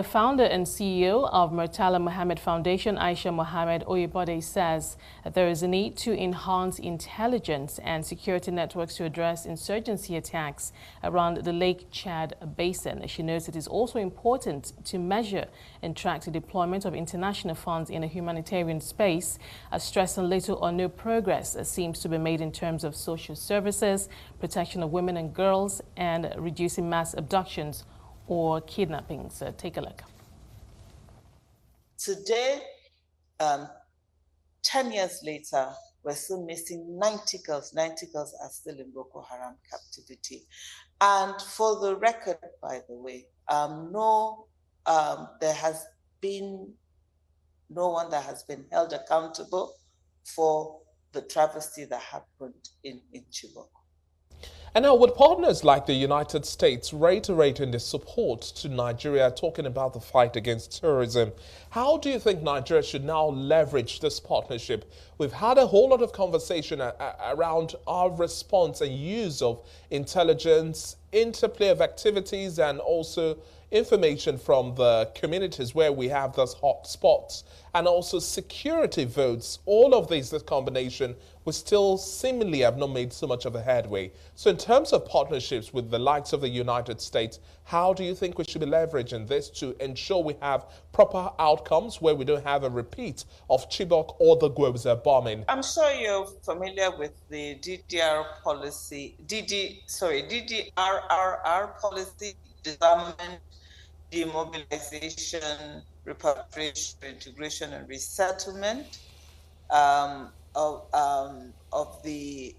The founder and CEO of Murtala Mohammed Foundation, Aisha Muhammed-Oyebode, says that there is a need to enhance intelligence and security networks to address insurgency attacks around the Lake Chad basin. She notes it is also important to measure and track the deployment of international funds in a humanitarian space, stressing little or no progress seems to be made in terms of social services, protection of women and girls, and reducing mass abductions or kidnappings. Take a look. Today, 10 years later, we're still missing 90 girls. 90 girls are still in Boko Haram captivity. And for the record, by the way, there has been no one that has been held accountable for the travesty that happened in Chibok. And now, with partners like the United States reiterating their support to Nigeria, talking about the fight against terrorism, how do you think Nigeria should now leverage this partnership? We've had a whole lot of conversation around our response and use of intelligence, interplay of activities, and also information from the communities where we have those hot spots, and also security votes. All of these, this combination, we still seemingly have not made so much of a headway. So in terms of partnerships with the likes of the United States, how do you think we should be leveraging this to ensure we have proper outcomes where we don't have a repeat of Chibok or the Gwoza bombing? I'm sure you're familiar with the DDRR policy, DDRR policy, disarmament, demobilization, repatriation, integration, and resettlement of the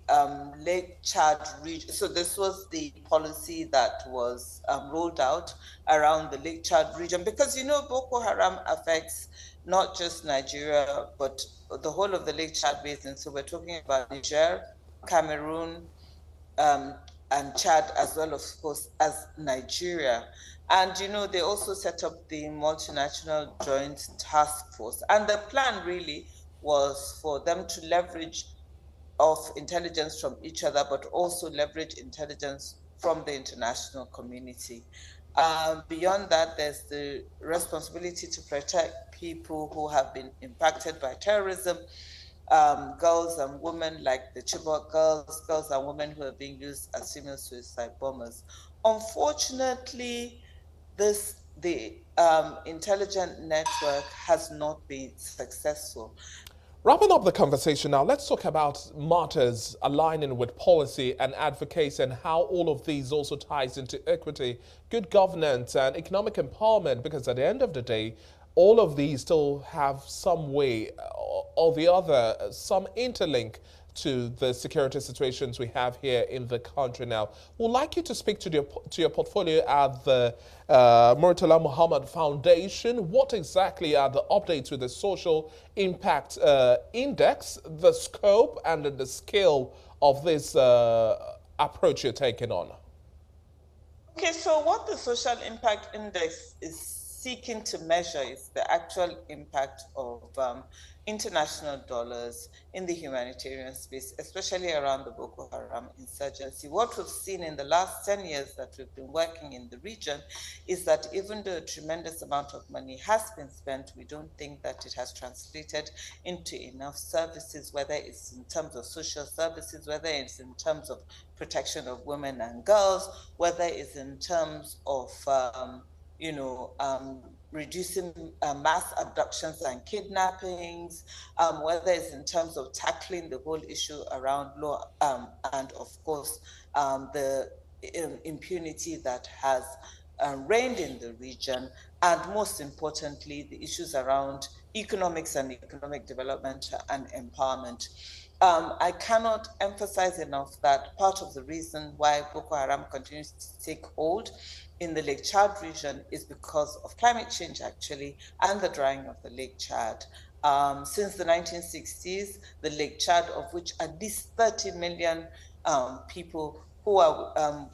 Lake Chad region. So this was the policy that was rolled out around the Lake Chad region, because Boko Haram affects not just Nigeria, but the whole of the Lake Chad basin. So we're talking about Niger, Cameroon, and Chad, as well, of course, as Nigeria. And, they also set up the multinational joint task force. And the plan really was for them to leverage off intelligence from each other, but also leverage intelligence from the international community. Beyond that, there's the responsibility to protect people who have been impacted by terrorism, girls and women like the Chibok girls and women who are being used as female suicide bombers. Unfortunately, the intelligent network has not been successful. Wrapping up the conversation now, let's talk about matters aligning with policy and advocacy and how all of these also ties into equity, good governance, and economic empowerment, because at the end of the day, all of these still have some way or the other, some interlink to the security situations we have here in the country now. We'd like you to speak to your portfolio at the Murtala Mohammed Foundation. What exactly are the updates with the social impact index, the scope and the scale of this approach you're taking on? Okay, so what the social impact index is seeking to measure is the actual impact of international dollars in the humanitarian space, especially around the Boko Haram insurgency. What we've seen in the last 10 years that we've been working in the region is that even though a tremendous amount of money has been spent, we don't think that it has translated into enough services, whether it's in terms of social services, whether it's in terms of protection of women and girls, whether it's in terms of reducing mass abductions and kidnappings, whether it's in terms of tackling the whole issue around law, and of course, the impunity that has reigned in the region, and most importantly, the issues around economics and economic development and empowerment. I cannot emphasize enough that part of the reason why Boko Haram continues to take hold in the Lake Chad region is because of climate change, actually, and the drying of the Lake Chad. Since the 1960s, the Lake Chad, of which at least 30 million people who are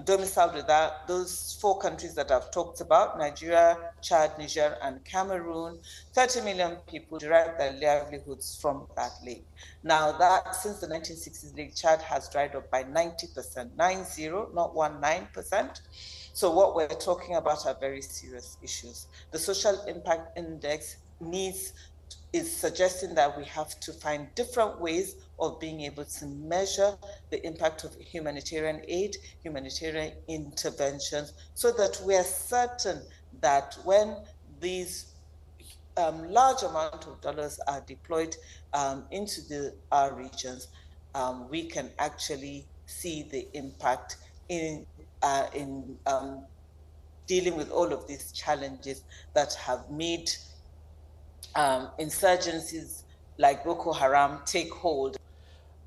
domiciled with those four countries that I've talked about, Nigeria, Chad, Niger, and Cameroon, 30 million people derive their livelihoods from that lake. Now that, since the 1960s, Lake Chad has dried up by 90%, 90, not 19%. So what we're talking about are very serious issues. The social impact index is suggesting that we have to find different ways of being able to measure the impact of humanitarian aid, humanitarian interventions, so that we are certain that when these large amount of dollars are deployed into our regions, we can actually see the impact in dealing with all of these challenges that have made insurgencies like Boko Haram take hold.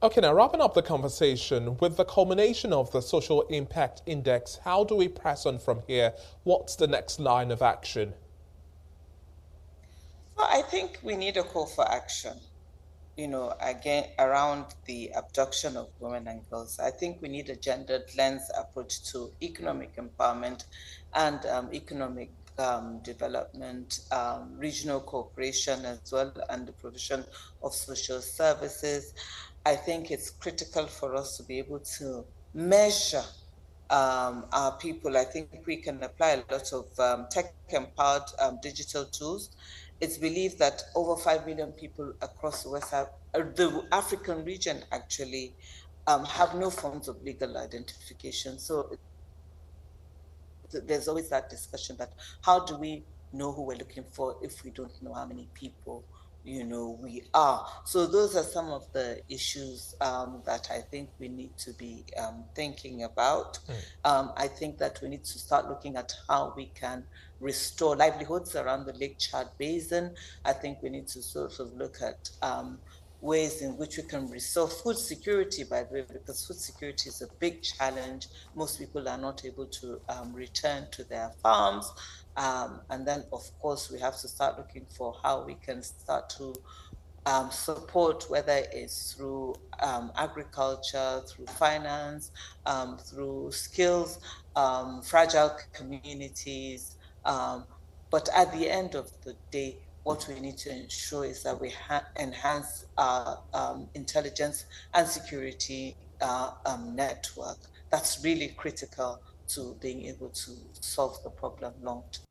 Okay, now wrapping up the conversation, with the culmination of the social impact index, how do we press on from here? What's the next line of action? Well, I think we need a call for action. Again, around the abduction of women and girls. I think we need a gendered lens approach to economic empowerment and economic development, regional cooperation as well, and the provision of social services. I think it's critical for us to be able to measure our people. I think we can apply a lot of tech-empowered digital tools. It's believed that over 5 million people across the African region actually have no forms of legal identification. So there's always that discussion that how do we know who we're looking for if we don't know how many people we are. So those are some of the issues that I think we need to be thinking about. I think that we need to start looking at how we can restore livelihoods around the Lake Chad Basin. I think we need to sort of look at ways in which we can restore food security, by the way, because food security is a big challenge. Most people are not able to return to their farms. And then, of course, we have to start looking for how we can start to support, whether it's through agriculture, through finance, through skills, fragile communities. But at the end of the day, what we need to ensure is that we enhance our intelligence and security network. That's really critical to being able to solve the problem long term.